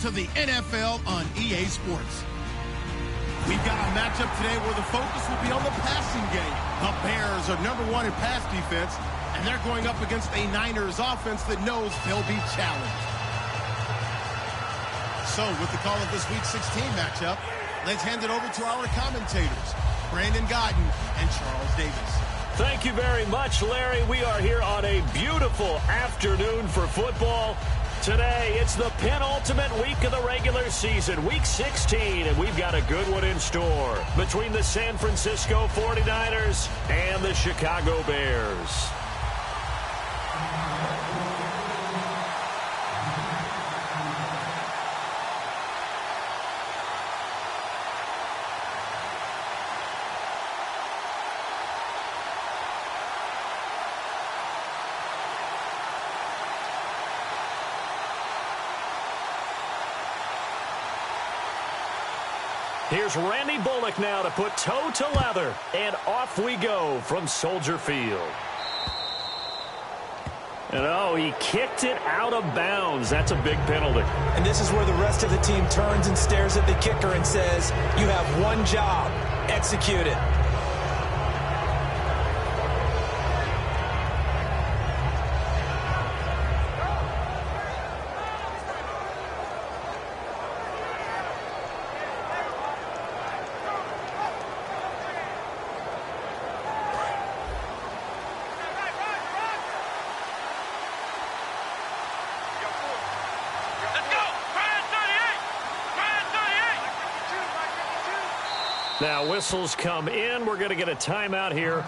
To the NFL on EA Sports. We've got a matchup today where the focus will be on the passing game. The Bears are #1 in pass defense, and they're going up against a Niners offense that knows they'll be challenged. So, with the call of this Week 16 matchup, let's hand it over to our commentators, Brandon Godden and Charles Davis. Thank you very much, Larry. We are here on a beautiful afternoon for football. Today, it's the penultimate week of the regular season, Week 16, and we've got a good one in store between the San Francisco 49ers and the Chicago Bears. Here's Randy Bullock now to put toe to leather, and off we go from Soldier Field. And oh, he kicked it out of bounds. That's a big penalty. And this is where the rest of the team turns and stares at the kicker and says, you have one job, execute it. Now whistles come in. We're going to get a timeout here.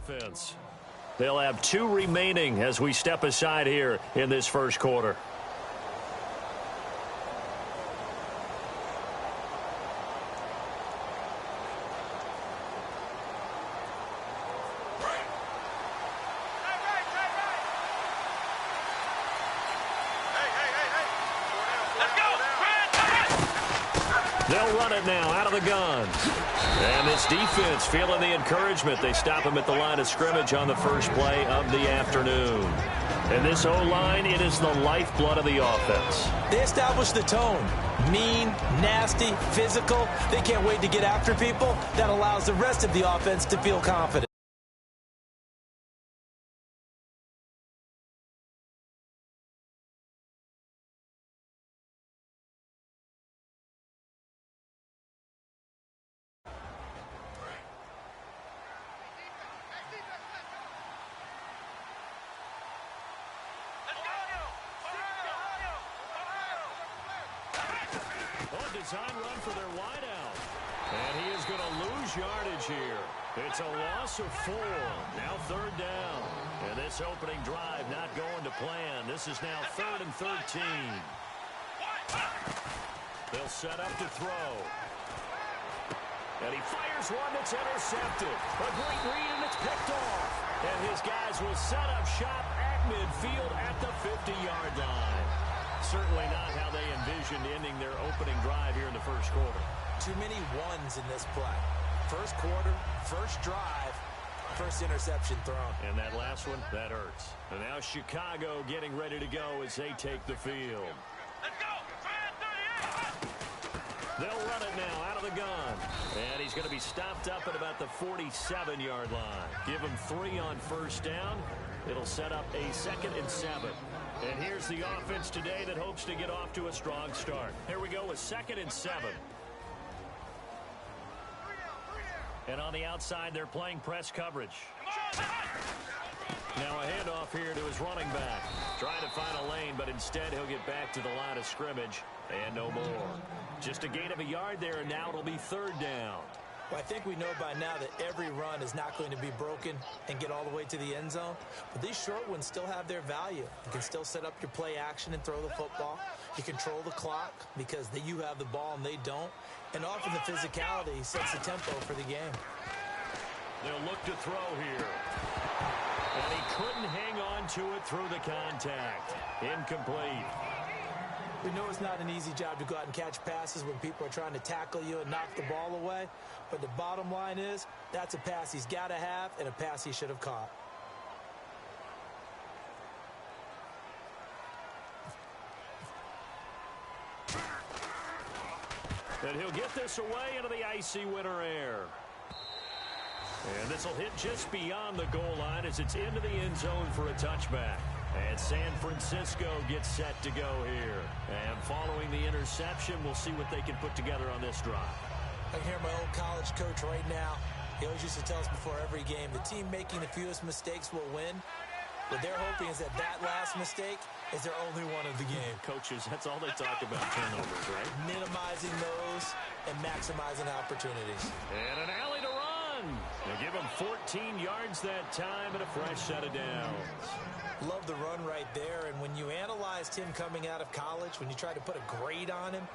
offense. They'll have 2 remaining as we step aside here in this first quarter. They'll run it now out of the gun. And this defense feeling the encouragement. They stop him at the line of scrimmage on the first play of the afternoon. And this O-line, it is the lifeblood of the offense. They establish the tone. Mean, nasty, physical. They can't wait to get after people. That allows the rest of the offense to feel confident. Design run for their wideout. And he is going to lose yardage here. It's a loss of 4. Now 3rd down. And this opening drive not going to plan. This is now 3rd and 13. They'll set up to throw. And he fires one that's intercepted. A great read, and it's picked off. And his guys will set up shop at midfield at the 50-yard line. Certainly not how they envisioned ending their opening drive here in the first quarter. Too many ones in this play. First quarter, first drive, first interception thrown. And that last one, that hurts. And now Chicago getting ready to go as they take the field. Let's go! They'll run it now out of the gun. And he's going to be stopped up at about the 47-yard line. Give him 3 on first down. It'll set up a 2nd and 7. And here's the offense today that hopes to get off to a strong start. Here we go with 2nd and 7. And on the outside, they're playing press coverage. Now a handoff here to his running back. Trying to find a lane, but instead he'll get back to the line of scrimmage. And no more. Just a gain of a yard there, and now it'll be 3rd down. Well, I think we know by now that every run is not going to be broken and get all the way to the end zone. But these short ones still have their value. You can still set up your play action and throw the football. You control the clock because you have the ball and they don't. And often the physicality sets the tempo for the game. They'll look to throw here. And he couldn't hang on to it through the contact. Incomplete. We know it's not an easy job to go out and catch passes when people are trying to tackle you and knock the ball away. But the bottom line is, that's a pass he's got to have and a pass he should have caught. And he'll get this away into the icy winter air. And this will hit just beyond the goal line as it's into the end zone for a touchback. And San Francisco gets set to go here. And following the interception, we'll see what they can put together on this drive. I can hear my old college coach right now. He always used to tell us before every game, the team making the fewest mistakes will win. What they're hoping is that last mistake is their only one of the game. Coaches, that's all they talk about, turnovers, right? Minimizing those and maximizing opportunities. And an alley to run. They give him 14 yards that time and a fresh set of downs. Love the run right there. And when you analyzed him coming out of college, when you tried to put a grade on him,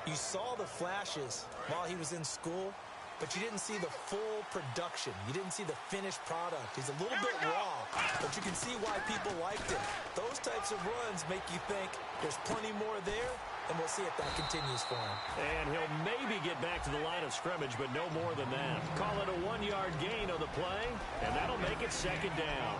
you saw the flashes while he was in school, but you didn't see the full production. You didn't see the finished product. He's a little bit raw, but you can see why people liked him. Those types of runs make you think there's plenty more there, and we'll see if that continues for him. And he'll maybe get back to the line of scrimmage, but no more than that. Call it a 1-yard gain on the play, and that'll make it 2nd down.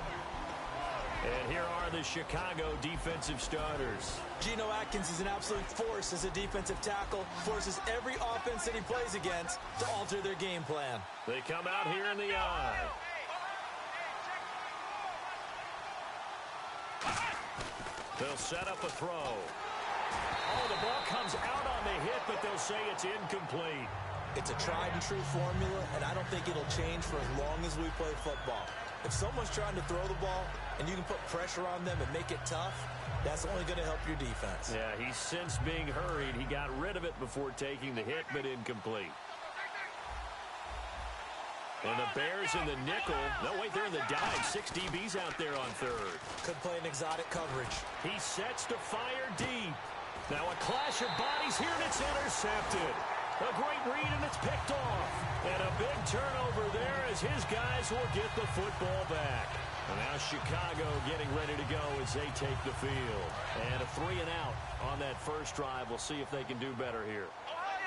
And here are the Chicago defensive starters. Geno Atkins is an absolute force as a defensive tackle. Forces every offense that he plays against to alter their game plan. They come out here in the eye. They'll set up a throw. Oh, the ball comes out on the hit, but they'll say it's incomplete. It's a tried and true formula, and I don't think it'll change for as long as we play football. If someone's trying to throw the ball and you can put pressure on them and make it tough, that's only going to help your defense. Yeah, he's since being hurried. He got rid of it before taking the hit, but incomplete. And the Bears in the nickel. No, wait, they're in the dive. 6 DBs out there on third. Could play an exotic coverage. He sets to fire deep. Now a clash of bodies here, and it's intercepted. A great read, and it's picked off. And a big turnover there as his guys will get the football back. And now Chicago getting ready to go as they take the field. And a 3 and out on that first drive. We'll see if they can do better here.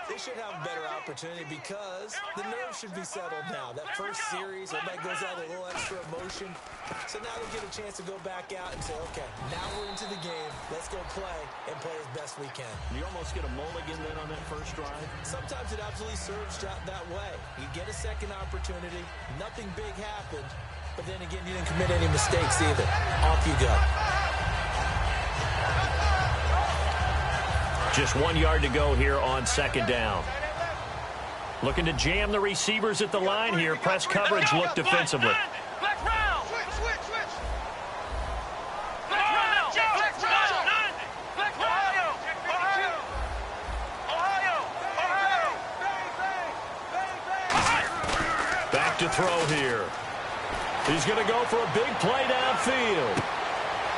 They should have a better opportunity because the nerves should be settled now. That first series, everybody goes out with a little extra emotion. So now they get a chance to go back out and say, okay, now we're into the game. Let's go play and play as best we can. You almost get a mulligan then on that first drive? Sometimes it absolutely serves that way. You get a second opportunity. Nothing big happened. But then again, you didn't commit any mistakes either. Off you go. Just 1 yard to go here on second down. Looking to jam the receivers at the line here. Press coverage, look defensively. Back to throw here. He's going to go for a big play downfield.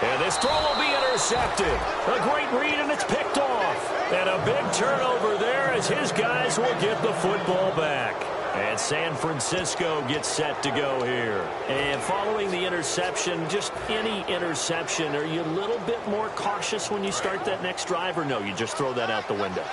And this throw will be intercepted. A great read, and it's picked off. And a big turnover there as his guys will get the football back. And San Francisco gets set to go here. And following the interception, just any interception, are you a little bit more cautious when you start that next drive, or no, you just throw that out the window?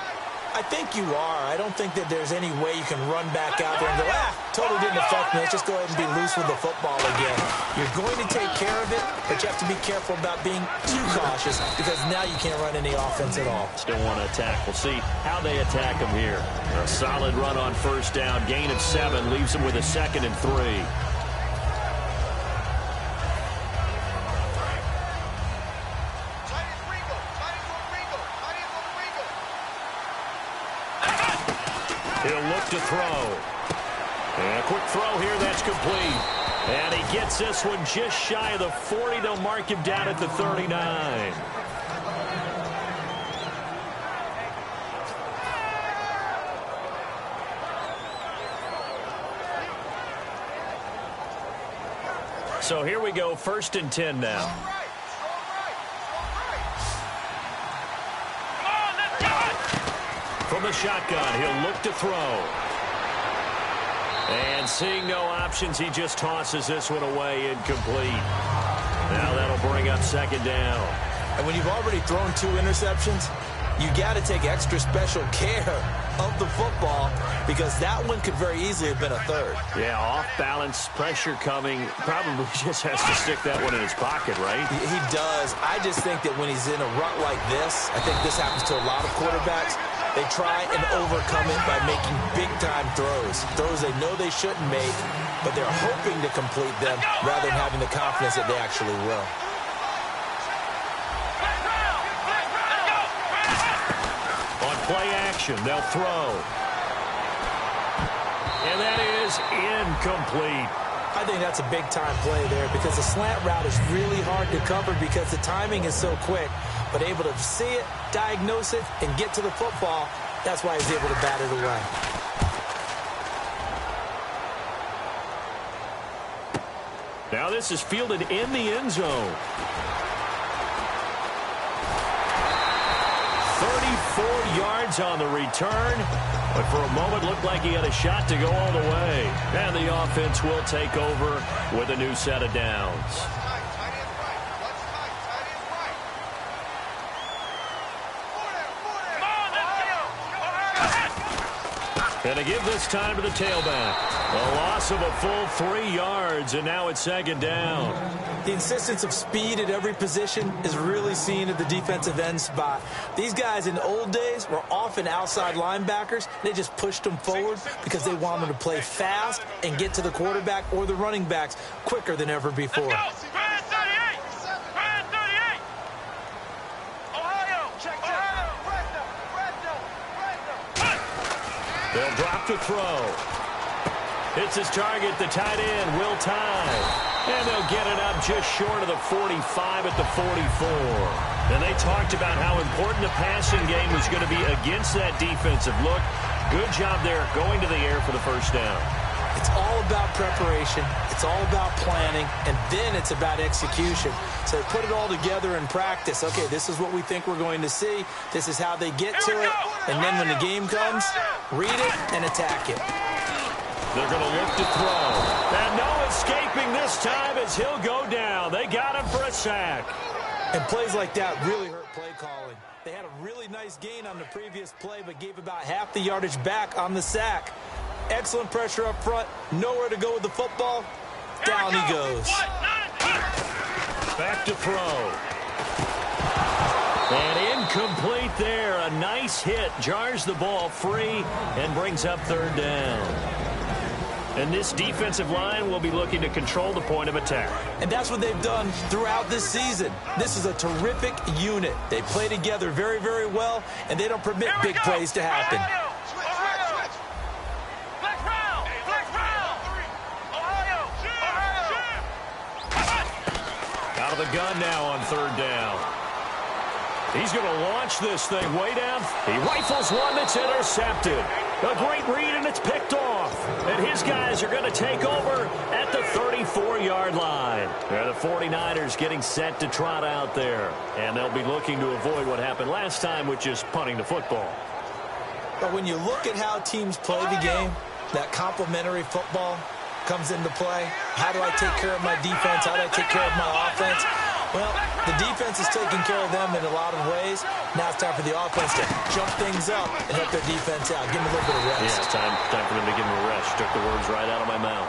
I think you are. I don't think that there's any way you can run back out there and go, totally didn't affect me. Let's just go ahead and be loose with the football again. You're going to take care of it, but you have to be careful about being too cautious because now you can't run any offense at all. Still want to attack. We'll see how they attack him here. A solid run on first down. Gain of 7 leaves him with a 2nd and 3. He'll look to throw. And a quick throw here, that's complete. And he gets this one just shy of the 40. They'll mark him down at the 39. So here we go, 1st and 10 now. From the shotgun, he'll look to throw. And seeing no options, he just tosses this one away, incomplete. Now that'll bring up 2nd down. And when you've already thrown 2 interceptions, you got to take extra special care of the football because that one could very easily have been a 3rd. Yeah, off balance, pressure coming. Probably just has to stick that one in his pocket, right? He does. I just think that when he's in a rut like this, I think this happens to a lot of quarterbacks. They try and overcome it by making big-time throws. Throws they know they shouldn't make, but they're hoping to complete them rather than having the confidence that they actually will. On play action, they'll throw. And that is incomplete. I think that's a big-time play there because the slant route is really hard to cover because the timing is so quick. But able to see it, diagnose it, and get to the football, that's why he's able to bat it away. Now this is fielded in the end zone. 34 yards on the return. But for a moment, looked like he had a shot to go all the way. And the offense will take over with a new set of downs. And to give this time to the tailback. A loss of a full 3 yards, and now it's 2nd down. The insistence of speed at every position is really seen at the defensive end spot. These guys in the old days were often outside linebackers. They just pushed them forward because they wanted them to play fast and get to the quarterback or the running backs quicker than ever before. They'll drop to throw. Hits his target, the tight end, Will Tye. And they'll get it up just short of the 45 at the 44. And they talked about how important the passing game was going to be against that defensive look. Good job there going to the air for the first down. It's all about preparation. It's all about planning, and then it's about execution. So put it all together in practice. Okay, this is what we think we're going to see. This is how they get to it. And then when the game comes, read it and attack it. They're going to look to throw. And no escaping this time as he'll go down. They got him for a sack. And plays like that really hurt play calling. They had a really nice gain on the previous play, but gave about half the yardage back on the sack. Excellent pressure up front. Nowhere to go with the football. Down he goes. Back to throw. And incomplete there. A nice hit. Jars the ball free and brings up third down. And this defensive line will be looking to control the point of attack. And that's what they've done throughout this season. This is a terrific unit. They play together very, very well, and they don't permit big plays to happen. Out of the gun now on third down. He's going to launch this thing way down. He rifles one that's intercepted. A great read, and it's picked off. And his guys are going to take over at the 34-yard line. The 49ers getting set to trot out there. And they'll be looking to avoid what happened last time, which is punting the football. But when you look at how teams play the game, that complementary football comes into play. How do I take care of my defense? How do I take care of my offense? Well, the defense is taking care of them in a lot of ways. Now it's time for the offense to jump things up and help their defense out. Give them a little bit of rest. Yeah, it's time for them to give them a rest. Took the words right out of my mouth.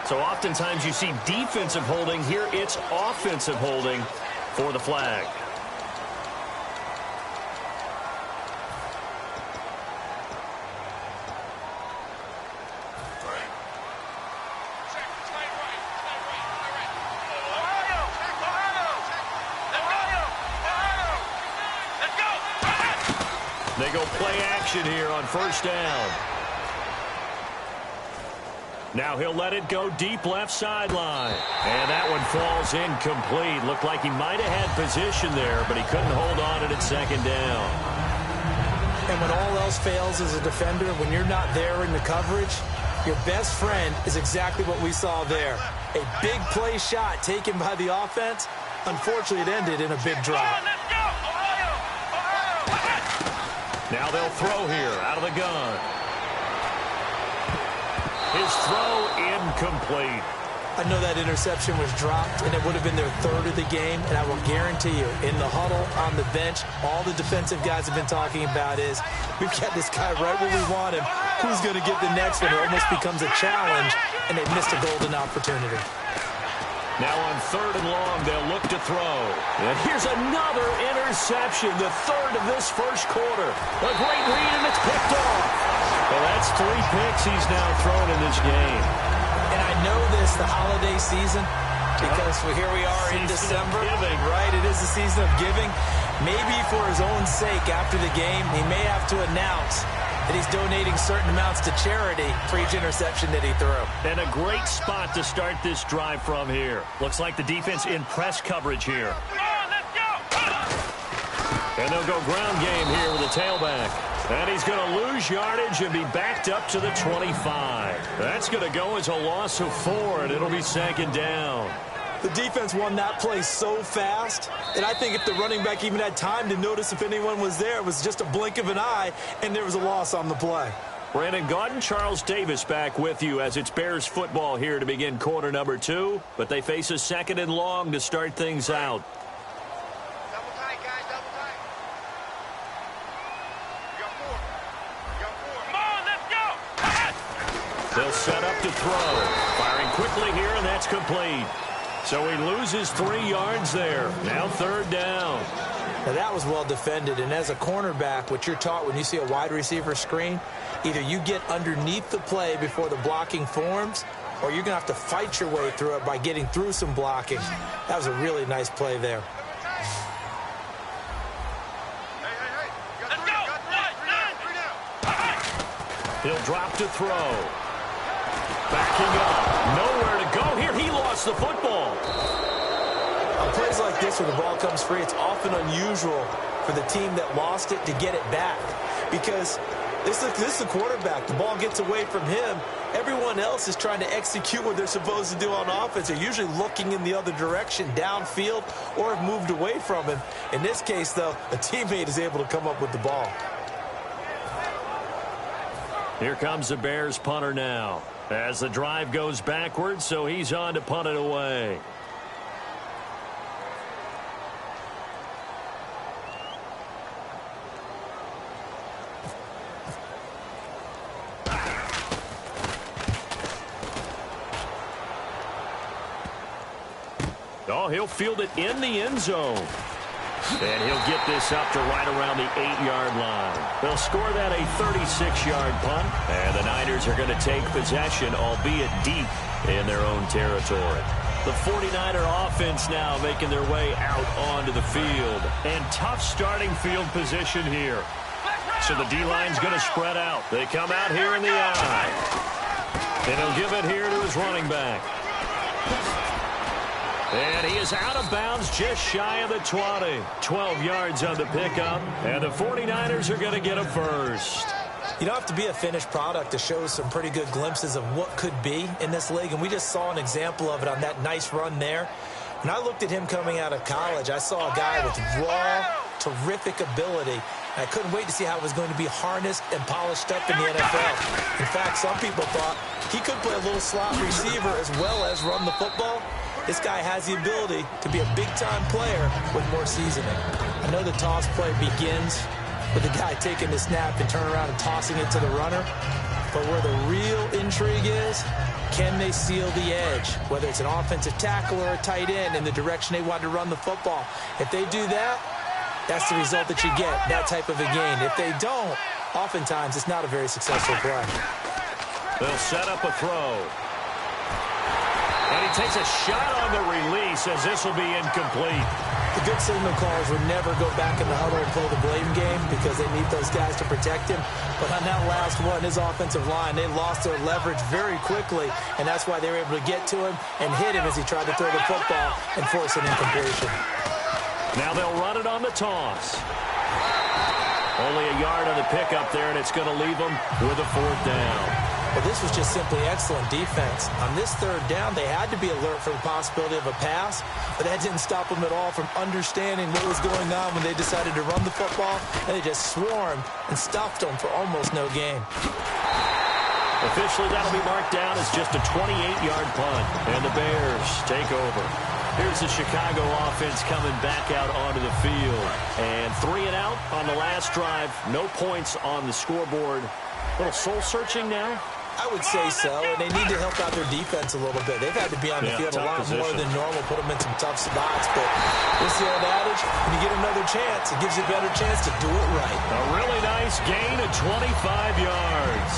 So oftentimes you see defensive holding. Here it's offensive holding for the flag. They go play action here on first down. Now he'll let it go deep left sideline. And that one falls incomplete. Looked like he might have had position there, but he couldn't hold on it at second down. And when all else fails as a defender, when you're not there in the coverage, your best friend is exactly what we saw there. A big play shot taken by the offense. Unfortunately, it ended in a big drop. Now they'll throw here out of the gun. His throw incomplete. I know that interception was dropped, and it would have been their third of the game, and I will guarantee you, in the huddle, on the bench, all the defensive guys have been talking about is, we've got this guy right where we want him. Who's going to get the next one? It almost becomes a challenge, and they missed a golden opportunity. Now on third and long, they'll look to throw. And here's another interception, the third of this first quarter. A great read, and it's picked off. Well, that's 3 picks he's now thrown in this game. And I know this, the holiday season, because here we are in December. Right, it is the season of giving. Maybe for his own sake, after the game, he may have to announce that he's donating certain amounts to charity for each interception that he threw. And a great spot to start this drive from here. Looks like the defense in press coverage here. And they'll go ground game here with the tailback. And he's going to lose yardage and be backed up to the 25. That's going to go as a loss of 4, and it'll be second down. The defense won that play so fast that I think if the running back even had time to notice if anyone was there, it was just a blink of an eye, and there was a loss on the play. Brandon Gaudin, Charles Davis back with you as it's Bears football here to begin quarter number 2, but they face a second and long to start things out. Double tight, guys, double tight. You got 4. You got 4. Come on, let's go. They'll set up to throw. Firing quickly here, and that's complete. So he loses 3 yards there. Now third down. Now that was well defended, and as a cornerback, what you're taught when you see a wide receiver screen, either you get underneath the play before the blocking forms, or you're going to have to fight your way through it by getting through some blocking. That was a really nice play there. He'll drop to throw. Backing up. Nowhere to go here. He lost the football. On plays like this where the ball comes free, it's often unusual for the team that lost it to get it back. Because This is the quarterback. The ball gets away from him. Everyone else is trying to execute what they're supposed to do on offense. They're usually looking in the other direction, downfield, or have moved away from him. In this case, though, a teammate is able to come up with the ball. Here comes the Bears punter now. As the drive goes backwards, so he's on to punt it away. Oh, he'll field it in the end zone. And he'll get this up to right around the 8-yard line. They'll score that a 36-yard punt. And the Niners are going to take possession, albeit deep in their own territory. The 49er offense now making their way out onto the field. And tough starting field position here. So the D-line's going to spread out. They come out here in the eye. And he'll give it here to his running back. And he is out of bounds just shy of the 20. 12 yards on the pickup. And the 49ers are going to get a first. You don't have to be a finished product to show some pretty good glimpses of what could be in this league. And we just saw an example of it on that nice run there. When I looked at him coming out of college, I saw a guy with raw, terrific ability. I couldn't wait to see how it was going to be harnessed and polished up in the NFL. In fact, some people thought he could play a little slot receiver as well as run the football. This guy has the ability to be a big-time player with more seasoning. I know the toss play begins with the guy taking the snap and turning around and tossing it to the runner. But where the real intrigue is, can they seal the edge? Whether it's an offensive tackle or a tight end in the direction they want to run the football. If they do that, that's the result that you get, that type of a gain. If they don't, oftentimes it's not a very successful play. They'll set up a throw. And he takes a shot on the release as this will be incomplete. The good signal callers would never go back in the huddle and play the blame game because they need those guys to protect him. But on that last one, his offensive line, they lost their leverage very quickly, and that's why they were able to get to him and hit him as he tried to throw the football and force an incompletion. Now they'll run it on the toss. Only a yard on the pickup there, and it's going to leave them with a 4th down. Well, this was just simply excellent defense. On this 3rd down, they had to be alert for the possibility of a pass, but that didn't stop them at all from understanding what was going on when they decided to run the football, and they just swarmed and stuffed them for almost no gain. Officially, that'll be marked down as just a 28-yard punt, and the Bears take over. Here's the Chicago offense coming back out onto the field. And 3 and out on the last drive. No points on the scoreboard. A little soul-searching now. I would say so, and they need to help out their defense a little bit. They've had to be on the field a lot more than normal, put them in some tough spots. But it's the old adage, when you get another chance, it gives you a better chance to do it right. A really nice gain of 25 yards.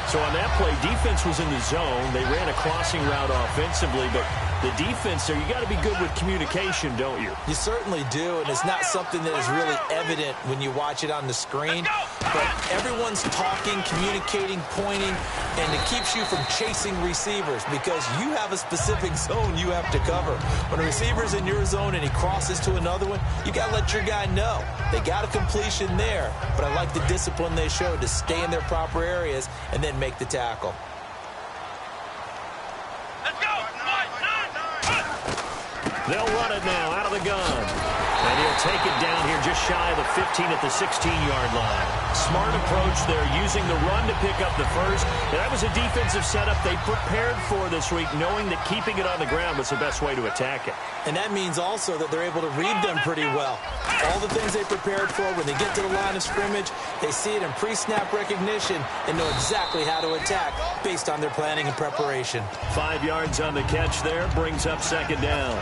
So on that play, defense was in the zone. They ran a crossing route offensively, but the defense there, you got to be good with communication, don't you? You certainly do, and it's not something that is really evident when you watch it on the screen. But everyone's talking, communicating, pointing, and it keeps you from chasing receivers because you have a specific zone you have to cover. When a receiver's in your zone and he crosses to another one, you got to let your guy know. They got a completion there, but I like the discipline they showed to stay in their proper areas and then make the tackle. They'll run it now out of the gun. And he'll take it down here just shy of the 15 at the 16-yard line. Smart approach there, using the run to pick up the first. And that was a defensive setup they prepared for this week, knowing that keeping it on the ground was the best way to attack it. And that means also that they're able to read them pretty well. All the things they prepared for, when they get to the line of scrimmage, they see it in pre-snap recognition and know exactly how to attack based on their planning and preparation. 5 yards on the catch there, brings up 2nd down.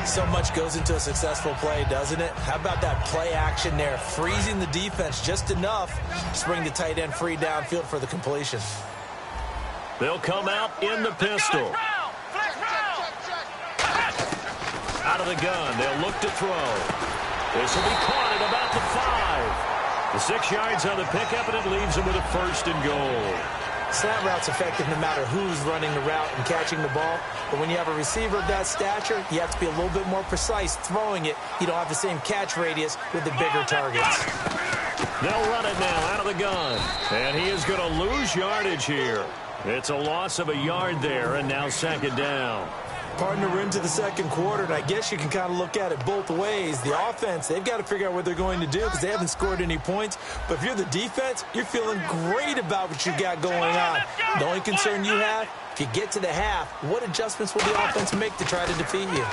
So much goes into a successful play, doesn't it? How about that play action there, freezing the defense just enough to bring the tight end free downfield for the completion. They'll come out in the pistol. Out of the gun, they'll look to throw. This will be caught at about the 5. The 6 yards on the pickup, and it leaves them with a 1st and goal. Slant route's effective no matter who's running the route and catching the ball. But when you have a receiver of that stature, you have to be a little bit more precise throwing it. You don't have the same catch radius with the bigger targets. They'll run it now out of the gun. And he is going to lose yardage here. It's a loss of a yard there, and now second down. Partner, we're into the second quarter, and I guess you can kind of look at it both ways. The offense, they've got to figure out what they're going to do because they haven't scored any points. But if you're the defense, you're feeling great about what you got going on. The only concern you have, if you get to the half, what adjustments will the offense make to try to defeat you?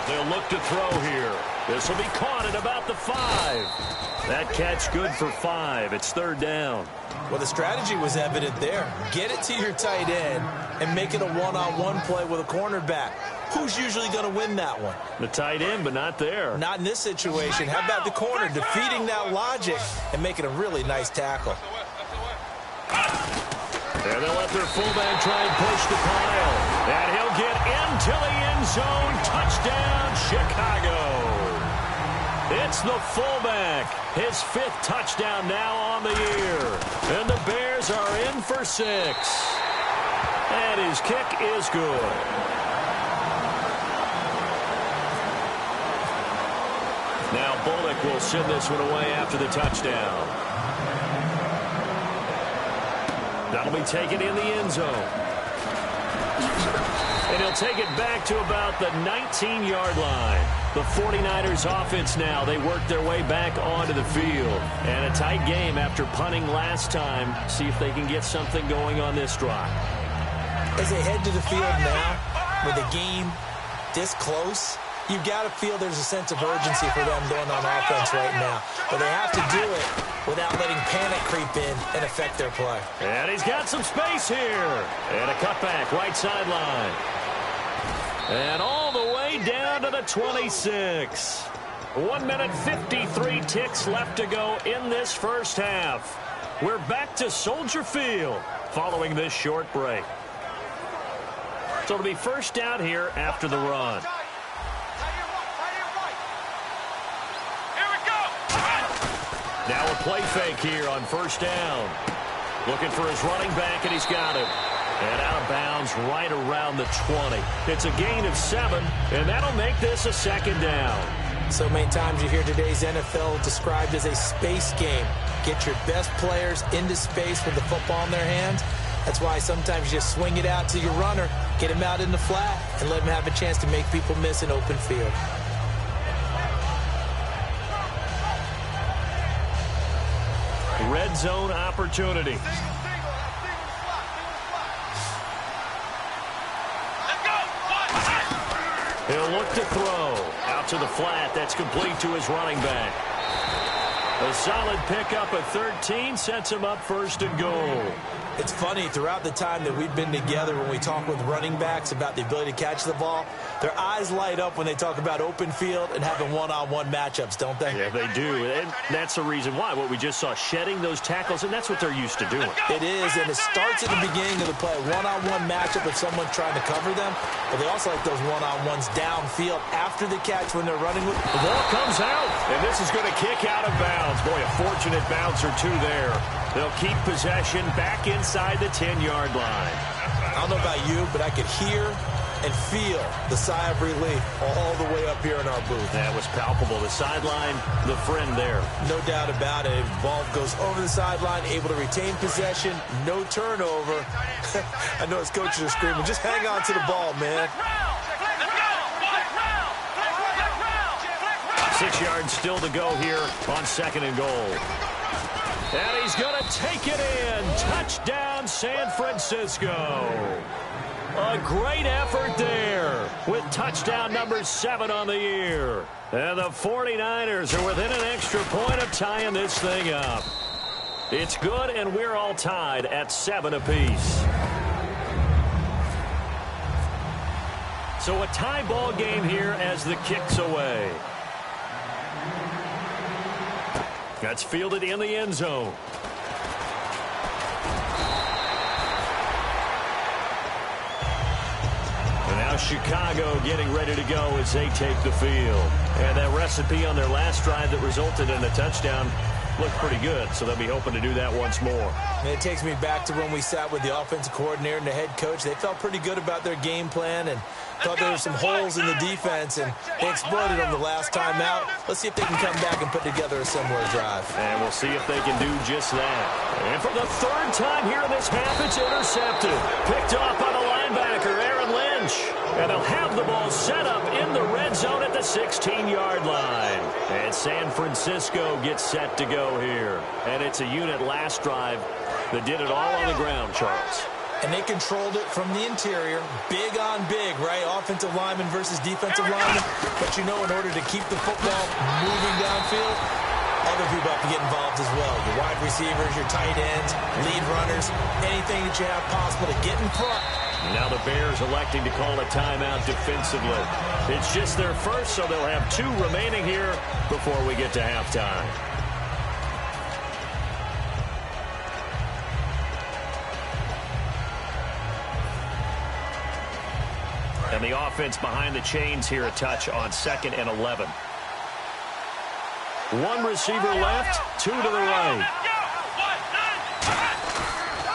They'll look to throw here. This will be caught at about the 5. That catch good for 5. It's third down. Well, the strategy was evident there. Get it to your tight end and make it a one-on-one play with a cornerback. Who's usually going to win that one? The tight end, but not there. Not in this situation. How about the corner defeating that logic and making a really nice tackle? And they'll let their fullback try and push the pile. And he'll get into the end zone. Touchdown, Chicago. It's the fullback. His 5th touchdown now on the year. And the Bears are in for 6. And his kick is good. Now Bullock will send this one away after the touchdown. That'll be taken in the end zone. And he'll take it back to about the 19-yard line. The 49ers offense now, they work their way back onto the field. And a tight game after punting last time. See if they can get something going on this drive. As they head to the field now, with the game this close, you've got to feel there's a sense of urgency for them going on offense right now. But they have to do it without letting panic creep in and affect their play. And he's got some space here. And a cutback, right sideline. And all the way down to the 26. 1 minute 53 ticks left to go in this first half. We're back to Soldier Field following this short break. So it'll be first down here after the run. Now a play fake here on first down. Looking for his running back, and he's got it. And out of bounds right around the 20. It's a gain of 7, and that'll make this a second down. So many times you hear today's NFL described as a space game. Get your best players into space with the football in their hands. That's why sometimes you just swing it out to your runner, get him out in the flat, and let him have a chance to make people miss an open field. Red zone opportunity. He'll look to throw. Out to the flat. That's complete to his running back. A solid pickup of 13 sets him up first and goal. It's funny, throughout the time that we've been together, when we talk with running backs about the ability to catch the ball, their eyes light up when they talk about open field and having one-on-one matchups, don't they? Yeah, they do. And that's the reason why. What we just saw, shedding those tackles, and that's what they're used to doing. It is, and it starts at the beginning of the play. One-on-one matchup if someone's trying to cover them, but they also like those one-on-ones downfield after the catch when they're running with. The ball comes out, and this is going to kick out of bounds. Boy, a fortunate bounce or two there. They'll keep possession back inside the 10-yard line. I don't know about you, but I could hear and feel the sigh of relief all the way up here in our booth. That was palpable. The sideline, the friend there. No doubt about it. Ball goes over the sideline, able to retain possession, no turnover. I know his coaches are screaming, just hang on to the ball, man. 6 yards still to go here on second and goal. And he's going to take it in. Touchdown, San Francisco. A great effort there with touchdown number 7 on the year. And the 49ers are within an extra point of tying this thing up. It's good, and we're all tied at 7 apiece. So a tie ball game here as the kick's away. That's fielded in the end zone. And now Chicago getting ready to go as they take the field. And that recipe on their last drive that resulted in a touchdown, looked pretty good, so they'll be hoping to do that once more. And it takes me back to when we sat with the offensive coordinator and the head coach. They felt pretty good about their game plan and thought there were some holes in the defense, and they exploited them the last time out. Let's see if they can come back and put together a similar drive. And we'll see if they can do just that. And for the third time here in this half, it's intercepted. Picked off by the linebacker, Aaron Lynch. And they'll have the ball set up in the red zone at the 16-yard line. And San Francisco gets set to go here. And it's a unit last drive that did it all on the ground, Charles. And they controlled it from the interior, big on big, right? Offensive lineman versus defensive lineman. But you know, in order to keep the football moving downfield, other people have to get involved as well. Your wide receivers, your tight ends, lead runners, anything that you have possible to get in front. Now the Bears electing to call a timeout defensively. It's just their first, so they'll have 2 remaining here before we get to halftime. And the offense behind the chains here a touch on 2nd and 11. 1 receiver left, 2 to the right.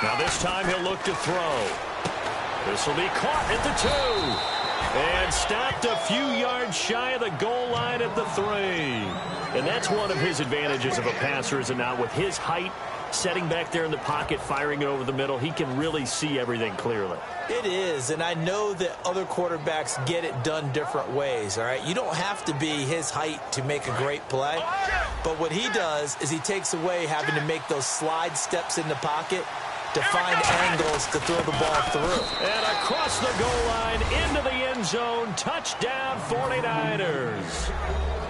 Now this time he'll look to throw. This will be caught at the 2. And stopped a few yards shy of the goal line at the 3. And that's one of his advantages of a passer, is it not? With his height, setting back there in the pocket, firing it over the middle, he can really see everything clearly. It is, and I know that other quarterbacks get it done different ways, all right? You don't have to be his height to make a great play, but what he does is he takes away having to make those slide steps in the pocket to find angles to throw the ball through. And across the goal line, into the end zone, touchdown 49ers.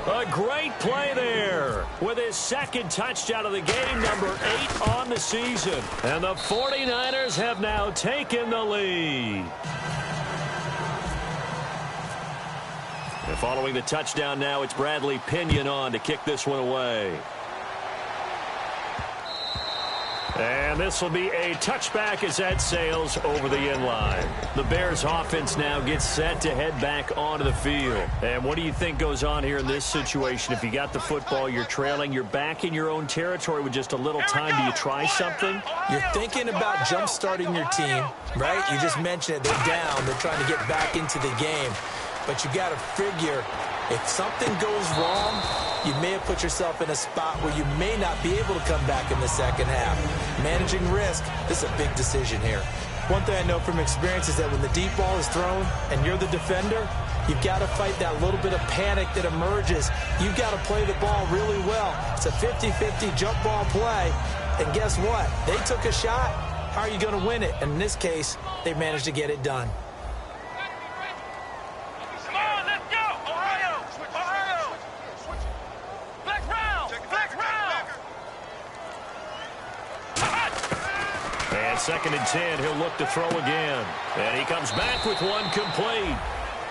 A great play there with his 2nd touchdown of the game, number 8 on the season. And the 49ers have now taken the lead. And following the touchdown now, it's Bradley Pinion on to kick this one away. And this will be a touchback as that sails over the end line. The Bears offense now gets set to head back onto the field. And what do you think goes on here in this situation? If you got the football, you're trailing, you're back in your own territory with just a little time. Do you try something? You're thinking about jump-starting your team, right? You just mentioned it. They're down. They're trying to get back into the game. But you got to figure, if something goes wrong, you may have put yourself in a spot where you may not be able to come back in the second half. Managing risk, this is a big decision here. One thing I know from experience is that when the deep ball is thrown and you're the defender, you've got to fight that little bit of panic that emerges. You've got to play the ball really well. It's a 50-50 jump ball play. And guess what? They took a shot. How are you going to win it? And in this case, they managed to get it done. And 2nd and 10, he'll look to throw again. And he comes back with one complete.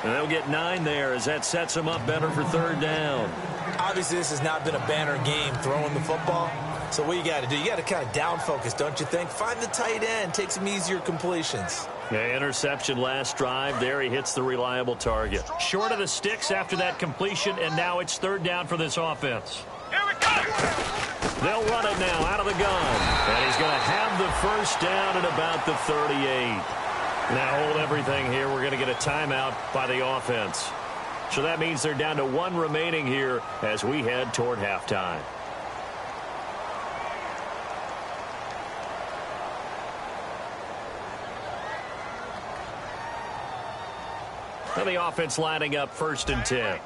And they'll get 9 there as that sets him up better for 3rd down. Obviously, this has not been a banner game throwing the football. So what you got to do, you got to kind of down focus, don't you think? Find the tight end, take some easier completions. Yeah, interception last drive. There he hits the reliable target. Short of the sticks after that completion, and now it's 3rd down for this offense. Here we go! They'll run it now out of the gun. And he's going to have the 1st down at about the 38. Now hold everything here. We're going to get a timeout by the offense. So that means they're down to 1 remaining here as we head toward halftime. And the offense lining up 1st and 10.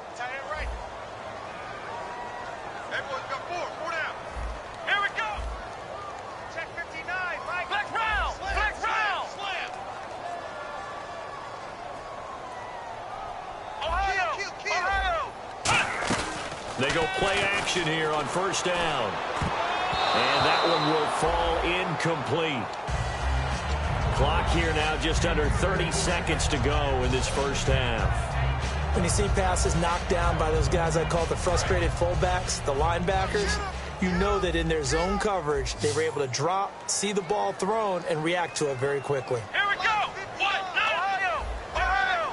They go play action here on 1st down. And that one will fall incomplete. Clock here now just under 30 seconds to go in this 1st half. When you see passes knocked down by those guys I call the frustrated fullbacks, the linebackers, you know that in their zone coverage, they were able to drop, see the ball thrown, and react to it very quickly. Here we go! Ohio! Ohio!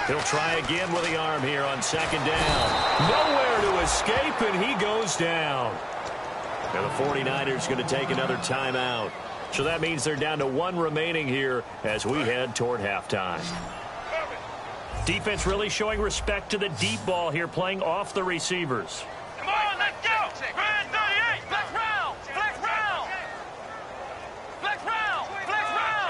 He'll try again with the arm here on second down. Nowhere to escape, and he goes down. And the 49ers going to take another timeout. So that means they're down to 1 remaining here as we head toward halftime. Defense really showing respect to the deep ball here, playing off the receivers. Come on, let's go. Red 38. Flex round. Flex round. Flex round. Flex round.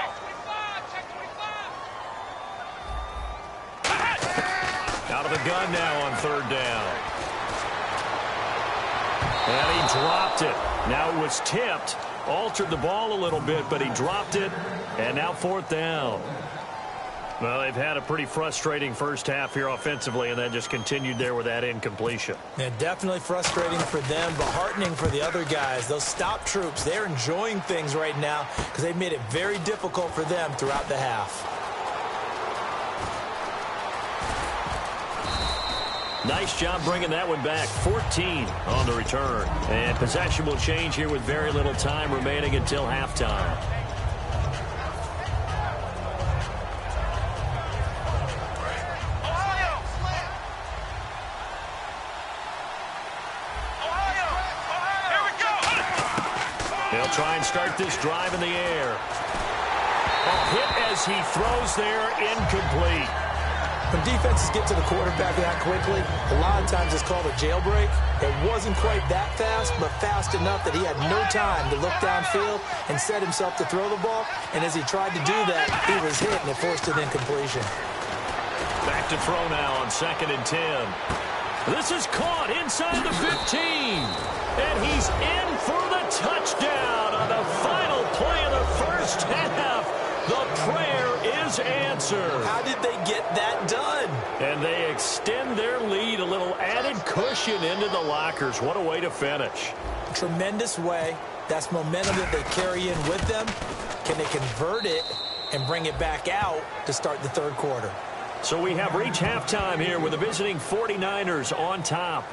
Out of the gun now on third down. And he dropped it. Now it was tipped. Altered the ball a little bit, but he dropped it. And now fourth down. Well, they've had a pretty frustrating first half here offensively, and then just continued there with that incompletion. Yeah, definitely frustrating for them, but heartening for the other guys. Those stop troops, they're enjoying things right now because they've made it very difficult for them throughout the half. Nice job bringing that one back. 14 on the return. And possession will change here with very little time remaining until halftime. They'll try and start this drive in the air. A hit as he throws there, incomplete. When defenses get to the quarterback that quickly, a lot of times it's called a jailbreak. It wasn't quite that fast, but fast enough that he had no time to look downfield and set himself to throw the ball. And as he tried to do that, he was hit, and it forced an incompletion. Back to throw now on 2nd and 10. This is caught inside the 15. And he's in for the touchdown on the final play of the first half. The prayer is answered. How did they get that done? And they extend their lead, a little added cushion into the lockers. What a way to finish. Tremendous way. That's momentum that they carry in with them. Can they convert it and bring it back out to start the third quarter? So we have reached halftime here with the visiting 49ers on top.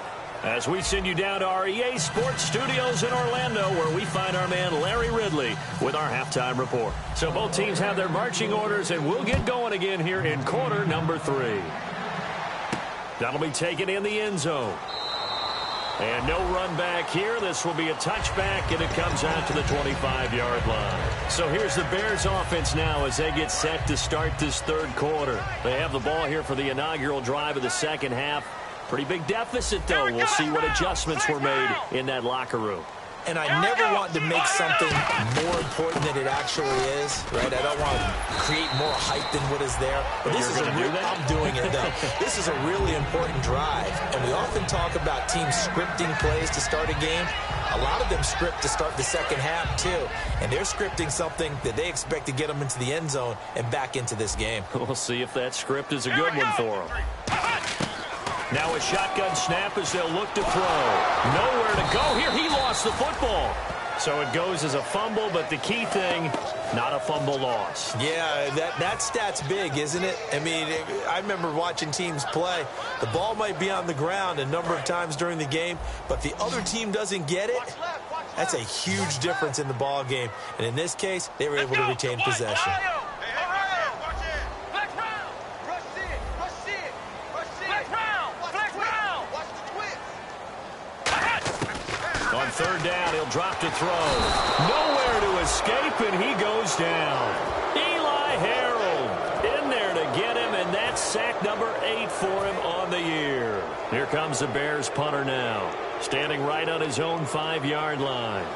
As we send you down to our EA Sports Studios in Orlando, where we find our man Larry Ridley with our halftime report. So both teams have their marching orders, and we'll get going again here in quarter number 3. That'll be taken in the end zone. And no run back here. This will be a touchback, and it comes out to the 25-yard line. So here's the Bears offense now as they get set to start this third quarter. They have the ball here for the inaugural drive of the second half. Pretty big deficit, though. We'll see what adjustments were made in that locker room. And I never want to make something more important than it actually is, right? I don't want to create more hype than what is there. But this is I'm doing it, though. This is a really important drive. And we often talk about teams scripting plays to start a game. A lot of them script to start the second half, too. And they're scripting something that they expect to get them into the end zone and back into this game. We'll see if that script is a good one for them. Now a shotgun snap as they'll look to throw. Nowhere to go here. He lost the football. So it goes as a fumble, but the key thing, not a fumble loss. Yeah, that stat's big, isn't it? I mean, I remember watching teams play. The ball might be on the ground a number of times during the game, but the other team doesn't get it. That's a huge difference in the ball game. And in this case, they were able to retain possession. On third down, he'll drop to throw. Nowhere to escape, and he goes down. Eli Harold in there to get him, and that's sack number 8 for him on the year. Here comes the Bears punter now, standing right on his own 5-yard line.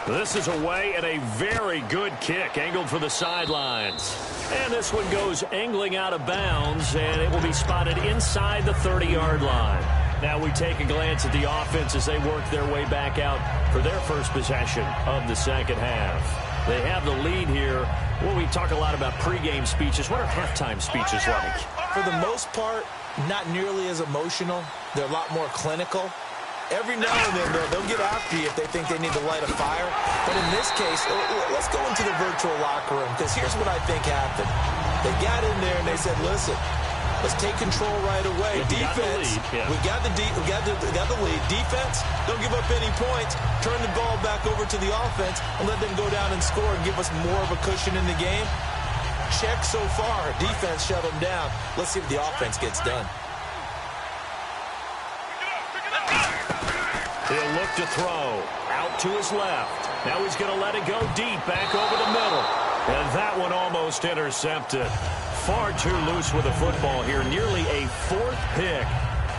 This is away and a very good kick, angled for the sidelines. And this one goes angling out of bounds, and it will be spotted inside the 30-yard line. Now we take a glance at the offense as they work their way back out for their first possession of the second half. They have the lead here. Well, we talk a lot about pregame speeches. What are halftime speeches like? For the most part, not nearly as emotional. They're a lot more clinical. Every now and then, they'll get after you if they think they need to light a fire. But in this case, let's go into the virtual locker room, because here's what I think happened. They got in there and they said, listen, Let's take control right away. Defense, we got the lead. Defense, don't give up any points. Turn the ball back over to the offense and let them go down and score and give us more of a cushion in the game. Check so far. Defense shut them down. Let's see if the offense gets done. He'll look to throw. Out to his left. Now he's going to let it go deep, back over the middle. And that one almost intercepted. Far too loose with the football here. Nearly a 4th pick.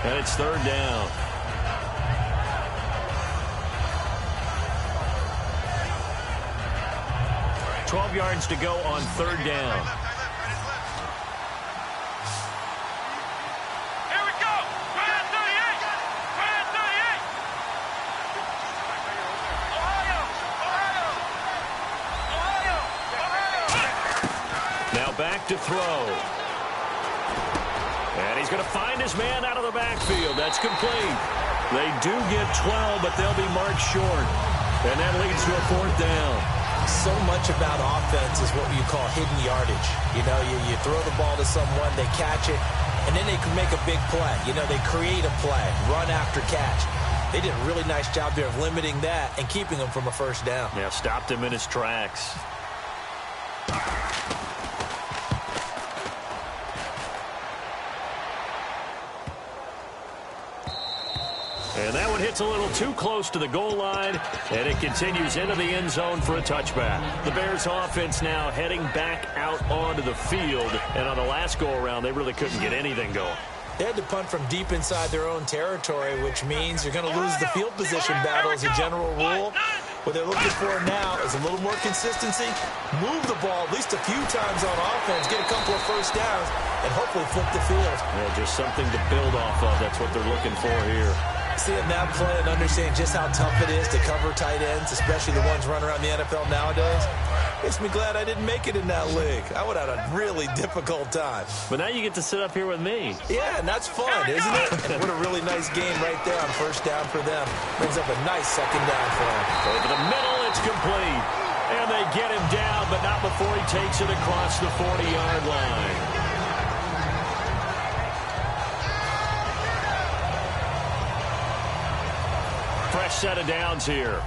And it's 3rd down. Right, 12 yards to go on 3rd down. Back to throw. And he's going to find his man out of the backfield. That's complete. They do get 12, but they'll be marked short. And that leads to a 4th down. So much about offense is what you call hidden yardage. You know, you throw the ball to someone, they catch it, and then they can make a big play. You know, they create a play, run after catch. They did a really nice job there of limiting that and keeping him from a 1st down. Yeah, stopped him in his tracks. And that one hits a little too close to the goal line, and it continues into the end zone for a touchback. The Bears offense now heading back out onto the field, and on the last go-around, they really couldn't get anything going. They had to punt from deep inside their own territory, which means you're going to lose the field position battle as a general rule. What they're looking for now is a little more consistency, move the ball at least a few times on offense, get a couple of 1st downs, and hopefully flip the field. Yeah, just something to build off of. That's what they're looking for here. Seeing that play and understanding just how tough it is to cover tight ends, especially the ones running around the NFL nowadays, makes me glad I didn't make it in that league. I would have had a really difficult time. But now you get to sit up here with me. Yeah, and that's fun, isn't it? And what a really nice game right there on 1st down for them. Brings up a nice 2nd down for them. Over the middle, it's complete. And they get him down, but not before he takes it across the 40-yard line. Fresh set of downs here.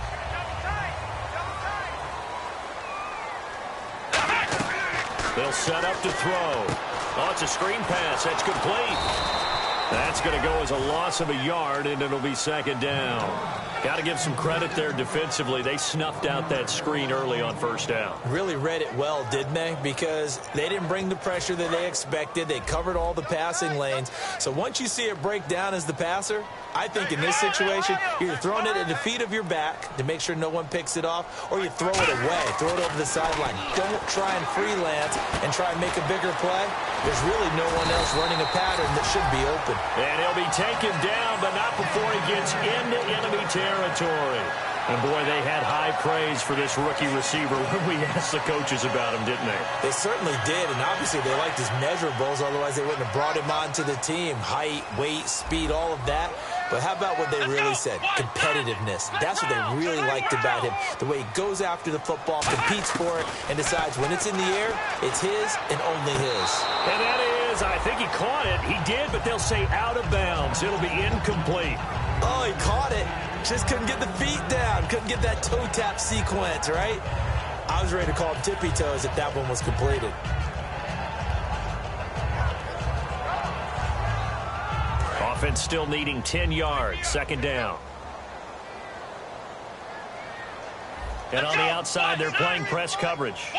They'll set up to throw. Oh, it's a screen pass. That's complete. That's going to go as a loss of a yard, and it'll be 2nd down. Got to give some credit there defensively. They snuffed out that screen early on 1st down. Really read it well, didn't they? Because they didn't bring the pressure that they expected. They covered all the passing lanes. So once you see it break down as the passer, I think in this situation, you're throwing it at the feet of your back to make sure no one picks it off, or you throw it away, throw it over the sideline. Don't try and freelance and try and make a bigger play. There's really no one else running a pattern that should be open. And he'll be taken down, but not before he gets into enemy territory. And, boy, they had high praise for this rookie receiver when we asked the coaches about him, didn't they? They certainly did, and obviously they liked his measurables, otherwise they wouldn't have brought him onto the team. Height, weight, speed, all of that. But how about what they really said? Competitiveness. That's what they really liked about him. The way he goes after the football, competes for it, and decides when it's in the air, it's his and only his. And that is, I think he caught it. He did, but they'll say out of bounds. It'll be incomplete. Oh, he caught it. Just couldn't get the feet down. Couldn't get that toe tap sequence, right? I was ready to call him tippy toes if that one was completed. Offense still needing 10 yards. 2nd down. And on the outside, they're playing press coverage.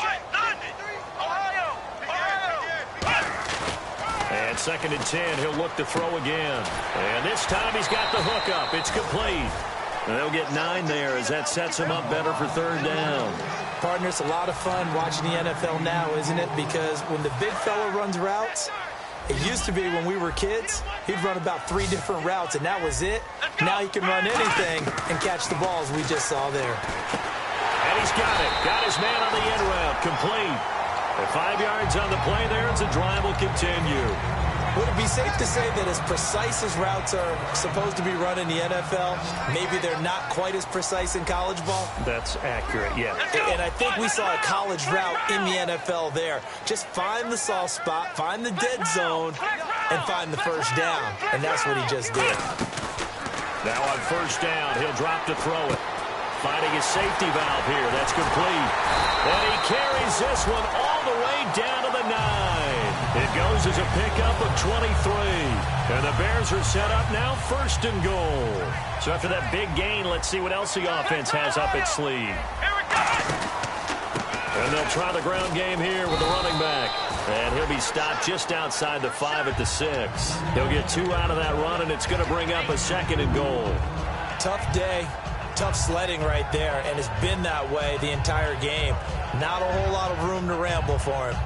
And 2nd and 10, he'll look to throw again. And this time he's got the hook up. It's complete. And they'll get 9 there as that sets him up better for 3rd down. Partner, it's a lot of fun watching the NFL now, isn't it? Because when the big fella runs routes, it used to be when we were kids, he'd run about 3 different routes, and that was it. Now he can run anything and catch the balls we just saw there. And he's got it. Got his man on the end route. Complete. And 5 yards on the play there as the drive will continue. Would it be safe to say that as precise as routes are supposed to be run in the NFL, maybe they're not quite as precise in college ball? That's accurate, yeah. And I think we saw a college route in the NFL there. Just find the soft spot, find the dead zone, and find the first down, and that's what he just did. Now on first down, he'll drop to throw it. Finding his safety valve here. That's complete. And he carries this one all the way down to the 9. It goes as a pickup of 23. And the Bears are set up now first and goal. So after that big gain, let's see what else the offense has up its sleeve. And they'll try the ground game here with the running back. And he'll be stopped just outside the 5 at the 6. He'll get 2 out of that run, and it's going to bring up a second and goal. Tough day. Tough sledding right there, and it's been that way the entire game. Not a whole lot of room to ramble for him.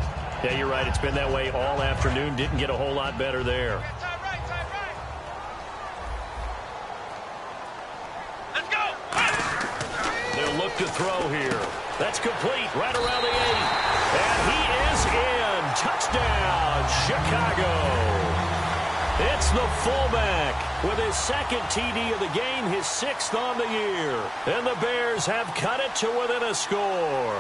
Yeah, you're right. It's been that way all afternoon. Didn't get a whole lot better there. Let's go. They'll look to throw here. That's complete right around the 8. And he is in. Touchdown, Chicago. It's the fullback with his second TD of the game, his 6th on the year. And the Bears have cut it to within a score.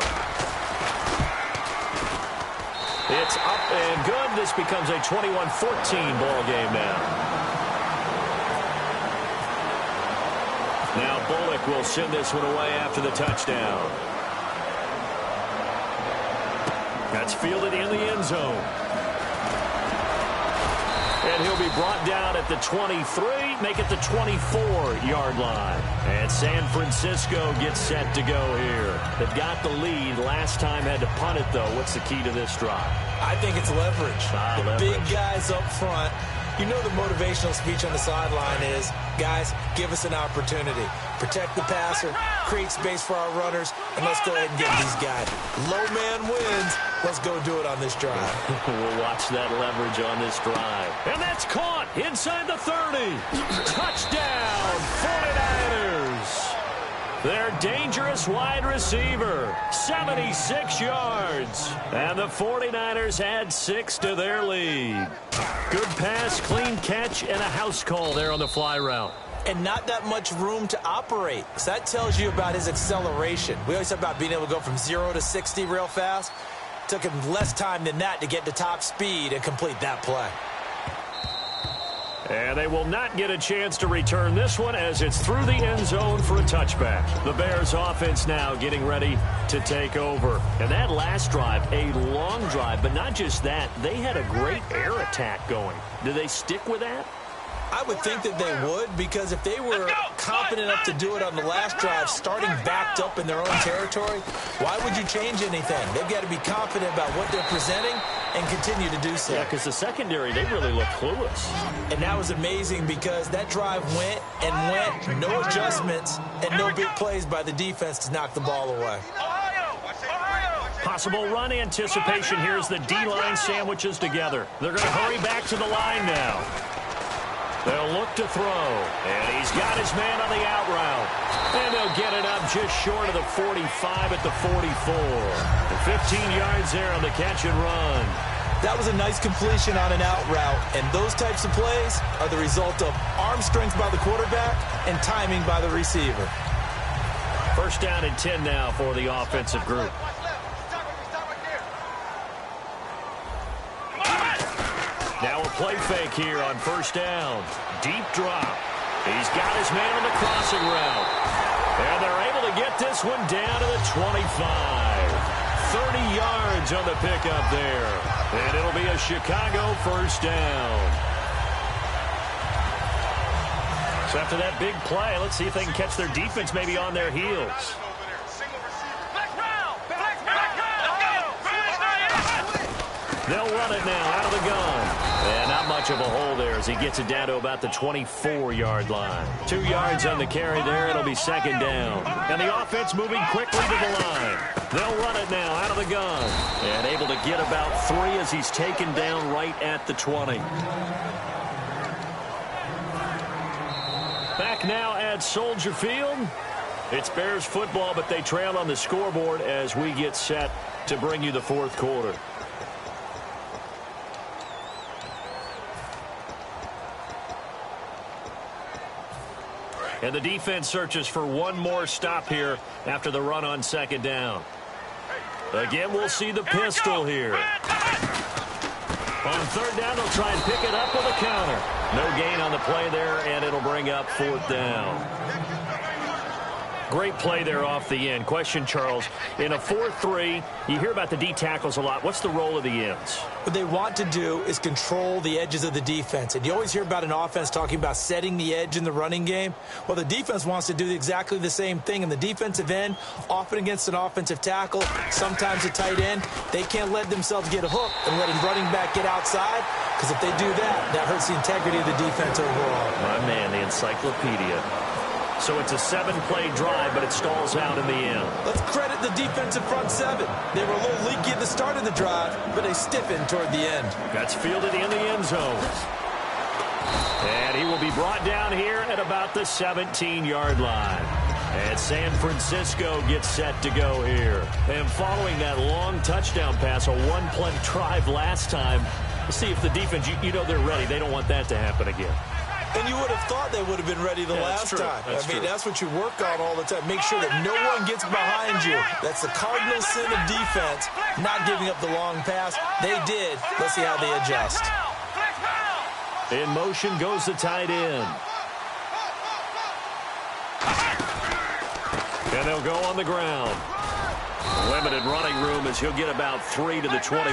It's up and good. This becomes a 21-14 ball game now. Now Bullock will send this one away after the touchdown. That's fielded in the end zone. And he'll be brought down at the 23, make it the 24-yard line. And San Francisco gets set to go here. They've got the lead. Last time had to punt it, though. What's the key to this drive? I think it's leverage. Leverage. Big guys up front. You know the motivational speech on the sideline is, guys, give us an opportunity. Protect the passer, create space for our runners, and let's go ahead and get these guys. Low man wins. Let's go do it on this drive. We'll watch that leverage on this drive. And that's caught inside the 30. Touchdown, 49ers. Their dangerous wide receiver, 76 yards. And the 49ers add 6 to their lead. Good pass, clean catch, and a house call there on the fly route. And not that much room to operate. So that tells you about his acceleration. We always talk about being able to go from 0 to 60 real fast. Took him less time than that to get to top speed and complete that play. And they will not get a chance to return this one as it's through the end zone for a touchback. The Bears offense now getting ready to take over. And that last drive, a long drive, but not just that. They had a great air attack going. Do they stick with that? I would think that they would, because if they were confident enough to do it on the last drive, starting backed up in their own territory, why would you change anything? They've got to be confident about what they're presenting and continue to do so. Yeah, because the secondary, they really look clueless. And that was amazing because that drive went and went, no adjustments, and no big plays by the defense to knock the ball away. Possible run anticipation here as the D-line sandwiches together. They're going to hurry back to the line now. They'll look to throw, and he's got his man on the out route. And they'll get it up just short of the 45 at the 44. And 15 yards there on the catch and run. That was a nice completion on an out route, and those types of plays are the result of arm strength by the quarterback and timing by the receiver. First down and 10 now for the offensive group. Now a play fake here on first down. Deep drop. He's got his man on the crossing route. And they're able to get this one down to the 25. 30 yards on the pickup there. And it'll be a Chicago first down. So after that big play, let's see if they can catch their defense maybe on their heels. They'll run it now out of the gun. And not much of a hole there as he gets it down to about the 24-yard line. 2 yards on the carry there. It'll be second down. And the offense moving quickly to the line. They'll run it now out of the gun. And able to get about 3 as he's taken down right at the 20. Back now at Soldier Field. It's Bears football, but they trail on the scoreboard as we get set to bring you the fourth quarter. And the defense searches for one more stop here after the run on second down. Again, we'll see the pistol here. On third down, they'll try and pick it up with a counter. No gain on the play there, and it'll bring up fourth down. Great play there off the end. Question, Charles, in a 4-3, you hear about the D tackles a lot. What's the role of the ends? What they want to do is control the edges of the defense. And you always hear about an offense talking about setting the edge in the running game. Well, the defense wants to do exactly the same thing. And the defensive end, often against an offensive tackle, sometimes a tight end, they can't let themselves get hooked and let a running back get outside. Because if they do that, that hurts the integrity of the defense overall. My man, the encyclopedia. So it's a 7-play drive, but it stalls out in the end. Let's credit the defensive front seven. They were a little leaky at the start of the drive, but they stiffened toward the end. That's fielded in the end zone. And he will be brought down here at about the 17-yard line. And San Francisco gets set to go here. And following that long touchdown pass, a one-play drive last time, let's see if the defense, you know they're ready. They don't want that to happen again. And you would have thought they would have been ready the last time. That's what you work on all the time. Make sure that no one gets behind you. That's the cardinal sin of defense, not giving up the long pass. They did. Let's see how they adjust. In motion goes the tight end. And they'll go on the ground. Limited running room as he'll get about 3 to the 21.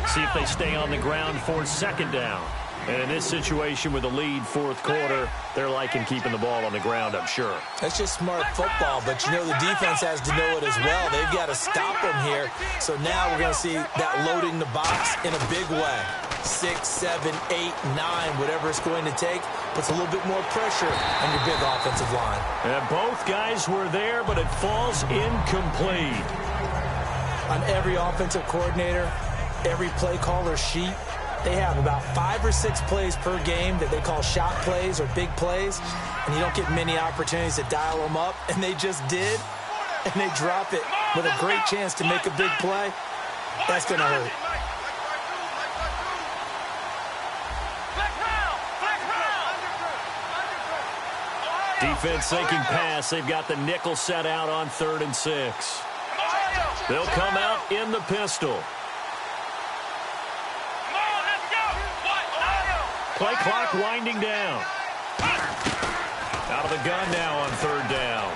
See if they stay on the ground for second down. And in this situation with the lead fourth quarter, they're liking keeping the ball on the ground, I'm sure. That's just smart football, but you know the defense has to know it as well. They've got to stop them here. So now we're going to see that loading the box in a big way. 6, 7, 8, 9, whatever it's going to take, puts a little bit more pressure on your big offensive line. And both guys were there, but it falls incomplete. On every offensive coordinator, every play caller sheet, they have about 5 or 6 plays per game that they call shot plays or big plays, and you don't get many opportunities to dial them up, and they just did, and they drop it with a great chance to make a big play. That's going to hurt. Defense thinking pass. They've got the nickel set out on 3rd and 6. They'll come out in the pistol. Play clock winding down. Out of the gun now on 3rd down.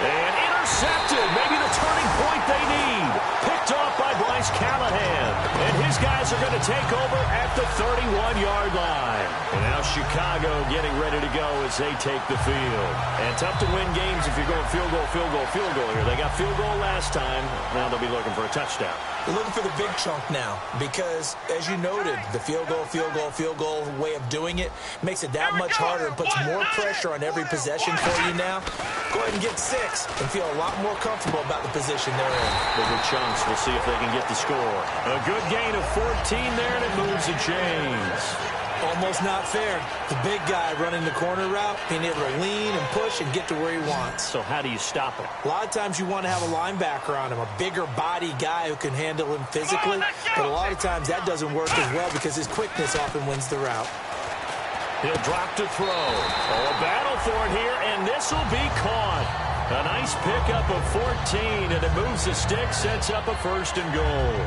And intercepted. Maybe the turning point they need. Picked off by Bryce Callahan. And his guys are going to take over at the 31-yard line. And now Chicago getting ready to go as they take the field. And tough to win games if you're going field goal, field goal, field goal here. They got field goal last time. Now they'll be looking for a touchdown. They're looking for the big chunk now because, as you noted, the field goal way of doing it makes it that much harder and puts more pressure on every possession for you now. Go ahead and get 6 and feel a lot more comfortable about the position they're in. Bigger chunks. We'll see if they can get the score. A good gain of 14 there, and it moves the chains. Almost not fair. The big guy running the corner route, being able to lean and push and get to where he wants. So how do you stop it? A lot of times you want to have a linebacker on him, a bigger body guy who can handle him physically. But a lot of times that doesn't work as well because his quickness often wins the route. He'll drop to throw. Oh, a battle for it here, and this will be caught. A nice pickup of 14, and it moves the stick, sets up a 1st and goal.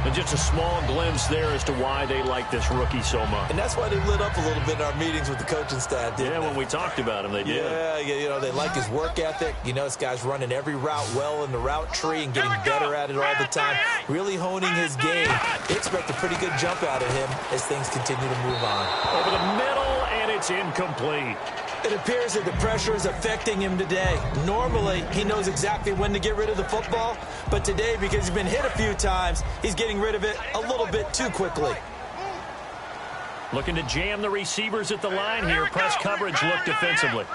And just a small glimpse there as to why they like this rookie so much. And that's why they lit up a little bit in our meetings with the coaching staff, didn't they? When we talked about him, they did. Yeah, you know, they like his work ethic. You know, this guy's running every route well in the route tree and getting better at it all the time. Really honing his game. They expect a pretty good jump out of him as things continue to move on. Over the middle, and it's incomplete. It appears that the pressure is affecting him today. Normally, he knows exactly when to get rid of the football, but today, because he's been hit a few times, he's getting rid of it a little bit too quickly. Looking to jam the receivers at the line here. Press coverage look defensively.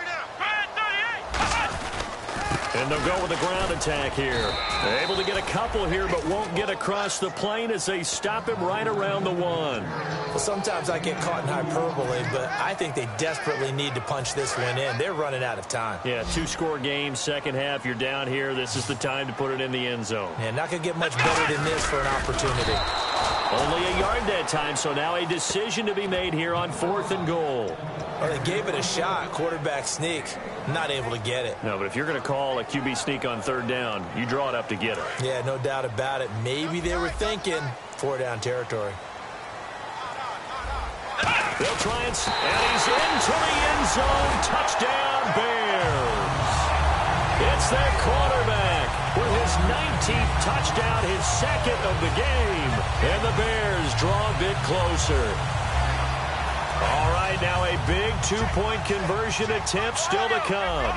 And they'll go with a ground attack here. They're able to get a couple here, but won't get across the plane as they stop him right around the 1. Well, sometimes I get caught in hyperbole, but I think they desperately need to punch this one in. They're running out of time. Yeah, 2-score game, second half. You're down here. This is the time to put it in the end zone. Yeah, not going to get much better than this for an opportunity. Only a yard that time, so now a decision to be made here on 4th and goal. Well, they gave it a shot. Quarterback sneak. Not able to get it. No, but if you're going to call a QB sneak on 3rd down, you draw it up to get it. Yeah, no doubt about it. Maybe they were thinking 4-down territory. They'll try and he's into the end zone. Touchdown, Bears. It's their quarterback with his 19th touchdown, his second of the game. And the Bears draw a bit closer. All right, now a big two-point conversion attempt still to come.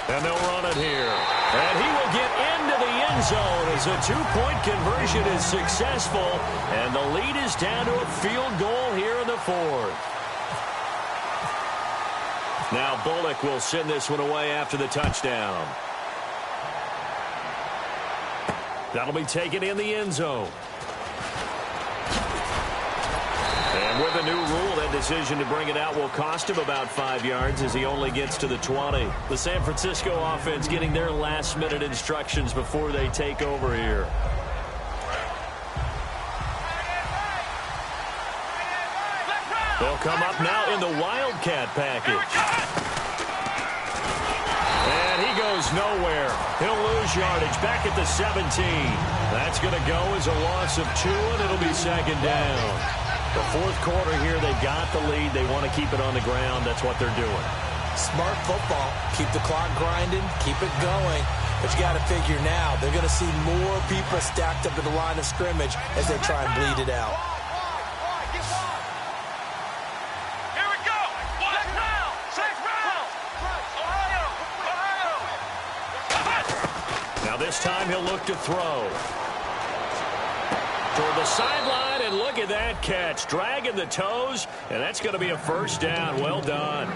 And they'll run it here. And he will get into the end zone as a two-point conversion is successful. And the lead is down to a field goal here in the fourth. Now Bullock will send this one away after the touchdown. That'll be taken in the end zone. And with the new rule, that decision to bring it out will cost him about 5 yards as he only gets to the 20. The San Francisco offense getting their last-minute instructions before they take over here. They'll come up now in the Wildcat package. And he goes nowhere. He'll lose yardage back at the 17. That's going to go as a loss of 2, and it'll be second down. The fourth quarter here, they've got the lead. They want to keep it on the ground. That's what they're doing. Smart football. Keep the clock grinding. Keep it going. But you got to figure now, they're going to see more people stacked up at the line of scrimmage as they try and bleed it out. Here we go. Sixth round. Sixth round. Ohio. Now this time he'll look to throw. Toward the sideline, and look at that catch. Dragging the toes, and that's going to be a first down. Well done.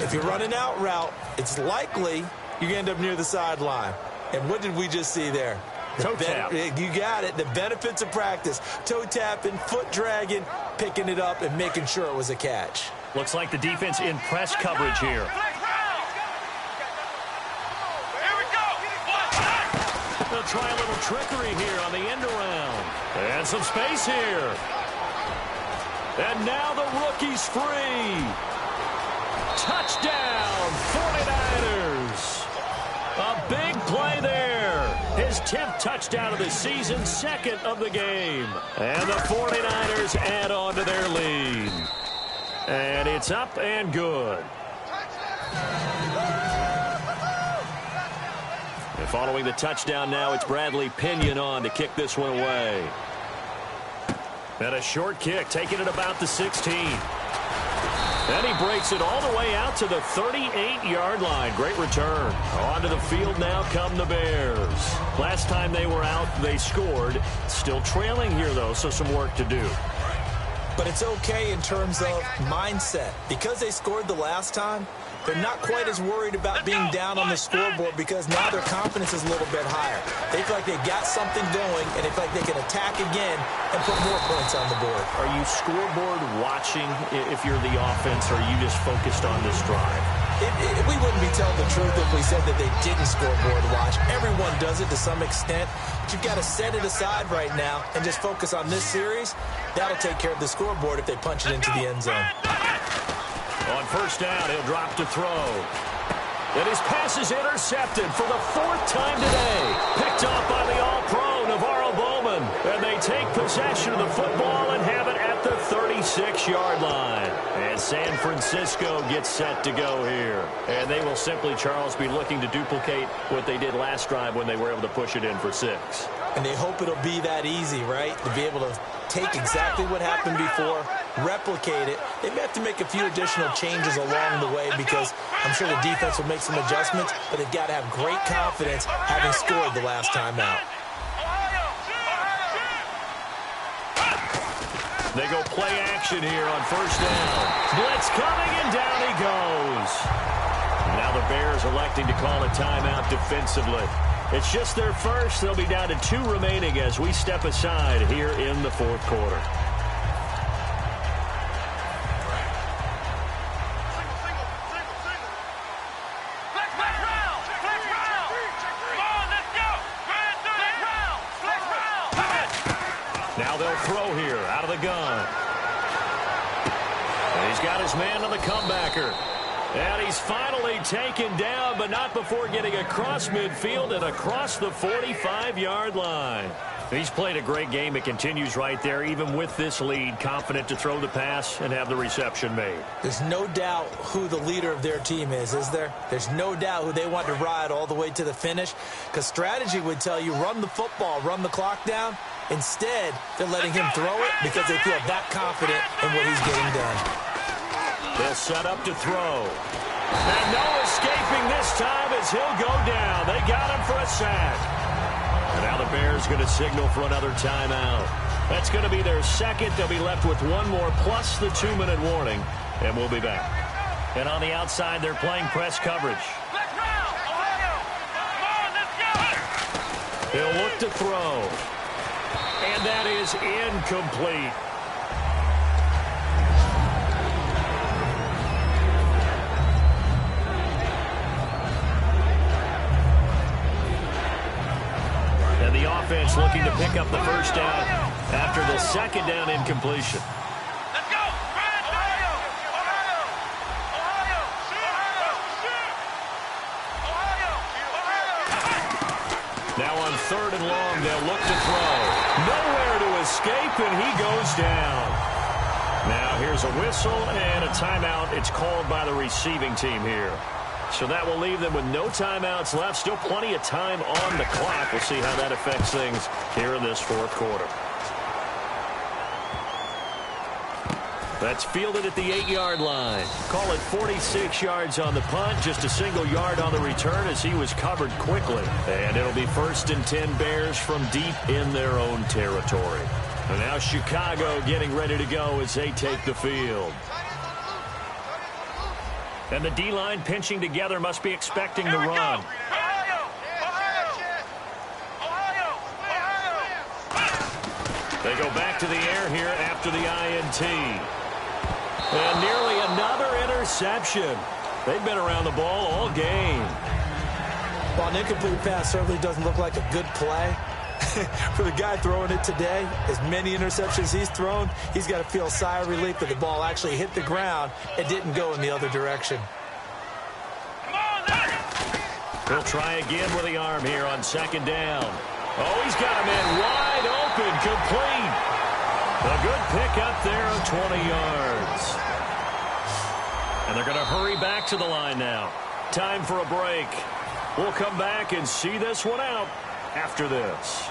If you're running out route, it's likely you're going to end up near the sideline. And what did we just see there? Toe tap. You got it. The benefits of practice. Toe tapping, foot dragging, picking it up, and making sure it was a catch. Looks like the defense in press coverage here. They'll try a little trickery here on the end around. And some space here. And now the rookie's free. Touchdown, 49ers. A big play there. His 10th touchdown of the season, second of the game. And the 49ers add on to their lead. And it's up and good. And following the touchdown now, it's Bradley Pinion on to kick this one away. And a short kick, taking it about the 16. And he breaks it all the way out to the 38-yard line. Great return. Onto the field now come the Bears. Last time they were out, they scored. Still trailing here, though, so some work to do. But it's okay in terms of mindset. Because they scored the last time, they're not quite as worried about being down on the scoreboard because now their confidence is a little bit higher. They feel like they got something going, and they feel like they can attack again and put more points on the board. Are you scoreboard watching if you're the offense, or are you just focused on this drive? We wouldn't be telling the truth if we said that they didn't scoreboard watch. Everyone does it to some extent. But you've got to set it aside right now and just focus on this series. That'll take care of the scoreboard if they punch it into the end zone. On first down, he'll drop to throw. And his pass is intercepted for the 4th time today. Picked off by the All-Pro, Navarro Bowman. And they take possession of the football and have it at the 36-yard line. And San Francisco gets set to go here. And they will simply, Charles, be looking to duplicate what they did last drive when they were able to push it in for 6. And they hope it'll be that easy, right? To be able to take exactly what happened before, replicate it. They may have to make a few additional changes along the way because I'm sure the defense will make some adjustments, but they've got to have great confidence having scored the last time out. They go play action here on first down. Blitz coming, and down he goes. Now the Bears electing to call a timeout defensively. It's just their first. They'll be down to 2 remaining as we step aside here in the fourth quarter. Now they'll throw here out of the gun. And he's got his man on the comebacker. And he's finally taken down, but not before getting across midfield and across the 45-yard line. He's played a great game. It continues right there, even with this lead, confident to throw the pass and have the reception made. There's no doubt who the leader of their team is there? There's no doubt who they want to ride all the way to the finish, because strategy would tell you run the football, run the clock down. Instead, they're letting him throw it because they feel that confident in what he's getting done. They'll set up to throw. And no escaping this time as he'll go down. They got him for a sack. And now the Bears going to signal for another timeout. That's going to be their second. They'll be left with one more plus the 2-minute warning. And we'll be back. And on the outside, they're playing press coverage. He'll look to throw. And that is incomplete. And the offense looking to pick up the first down after the second down incompletion. Let's go! Ohio! Ohio! Ohio! Ohio! Now on 3rd and long, they'll look to throw. Nowhere to escape, and he goes down. Now here's a whistle and a timeout. It's called by the receiving team here. So that will leave them with no timeouts left. Still plenty of time on the clock. We'll see how that affects things here in this 4th quarter. That's fielded at the 8-yard line. Call it 46 yards on the punt. Just a single yard on the return as he was covered quickly. And it'll be 1st and 10 Bears from deep in their own territory. And now Chicago getting ready to go as they take the field. And the D-line pinching together, must be expecting the run. Ohio! Ohio! Ohio! They go back to the air here after the INT. And nearly another interception. They've been around the ball all game. Well, an incomplete pass certainly doesn't look like a good play. For the guy throwing it today, as many interceptions he's thrown, he's got to feel a sigh of relief that the ball actually hit the ground and didn't go in the other direction. He'll try again with the arm here on 2nd down. Oh, he's got him in wide open, complete. A good pick up there of 20 yards. And they're going to hurry back to the line now. Time for a break. We'll come back and see this one out after this.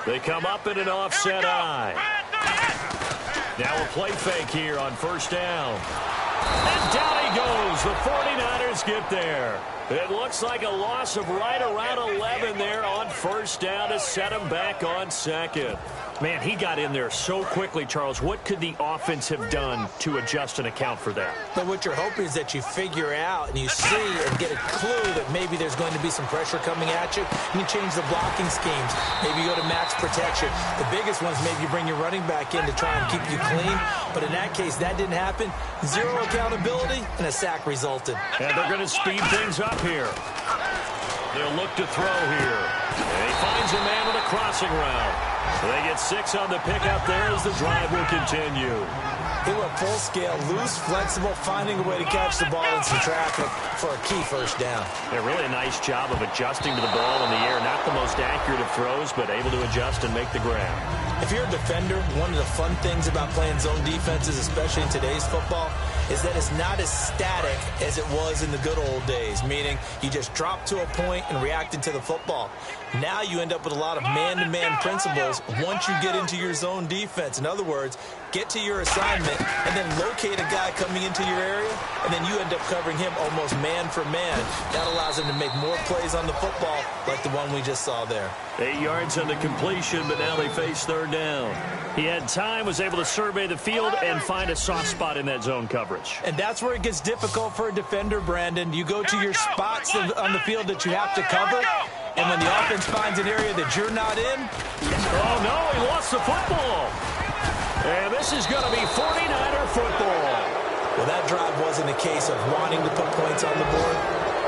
They come up in an offset eye. Now a play fake here on 1st down. And down he goes. The 49ers get there. It looks like a loss of right around 11 there on 1st down to set him back on 2nd. Man, he got in there so quickly, Charles. What could the offense have done to adjust and account for that? But what you're hoping is that you figure out and you see and get a clue that maybe there's going to be some pressure coming at you. You change the blocking schemes. Maybe you go to max protection. The biggest ones, maybe you bring your running back in to try and keep you clean. But in that case, that didn't happen. Zero accountability, and a sack resulted. And they're going to speed things up here. They'll look to throw here. And he finds a man with a crossing route. They get 6 on the pickup there as the drive will continue. They went full scale, loose, flexible, finding a way to catch the ball in some traffic for a key 1st down. Yeah, really a nice job of adjusting to the ball in the air. Not the most accurate of throws, but able to adjust and make the grab. If you're a defender, one of the fun things about playing zone defenses, especially in today's football, is that it's not as static as it was in the good old days, meaning you just drop to a point and reacted to the football. Now you end up with a lot of man-to-man principles once you get into your zone defense. In other words, get to your assignment and then locate a guy coming into your area, and then you end up covering him almost man for man. That allows him to make more plays on the football like the one we just saw there. 8 yards on the completion, but now they face 3rd down. He had time, was able to survey the field and find a soft spot in that zone coverage. And that's where it gets difficult for a defender, Brandon. You go to your spots on the field that you have to cover, and when the offense finds an area that you're not in. Oh, no, he lost the football. And this is going to be 49er football. Well, that drive wasn't a case of wanting to put points on the board.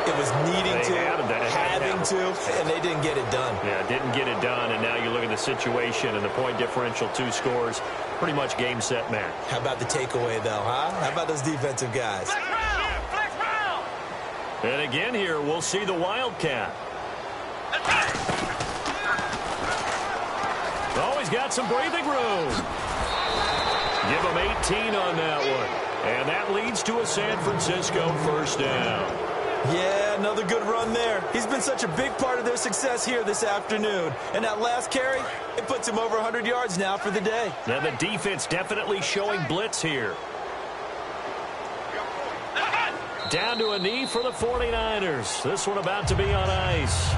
It was needing to, having to, and they didn't get it done. Yeah, didn't get it done, and now you look at the situation and the point differential, 2 scores, pretty much game, set, match. How about the takeaway, though, huh? How about those defensive guys? Flex round! Flex round! And again here, we'll see the Wildcat. Oh, he's got some breathing room. Give him 18 on that one. And that leads to a San Francisco first down. Yeah, another good run there. He's been such a big part of their success here this afternoon. And that last carry, it puts him over 100 yards now for the day. Now the defense definitely showing blitz here. Down to a knee for the 49ers. This one about to be on ice.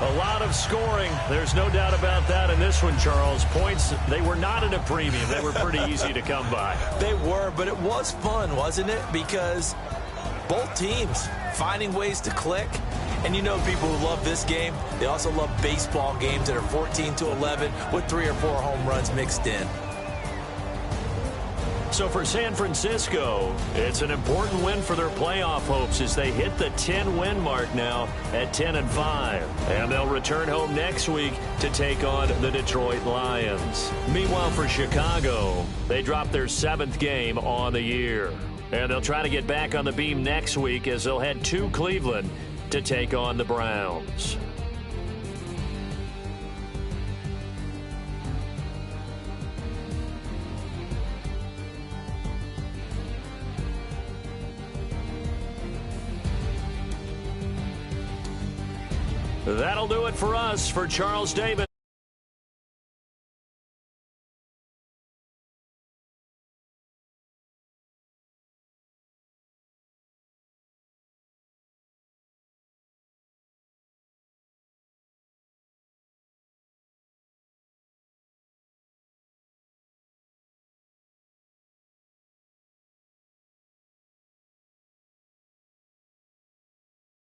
A lot of scoring. There's no doubt about that in this one, Charles. Points, they were not at a premium. They were pretty easy to come by. They were, but it was fun, wasn't it? Because both teams finding ways to click. And you know people who love this game, they also love baseball games that are 14-11 with 3 or 4 home runs mixed in. So for San Francisco, it's an important win for their playoff hopes as they hit the 10-win mark now at 10-5. And they'll return home next week to take on the Detroit Lions. Meanwhile, for Chicago, they dropped their 7th game on the year. And they'll try to get back on the beam next week as they'll head to Cleveland to take on the Browns. That'll do it for us. For Charles Davis.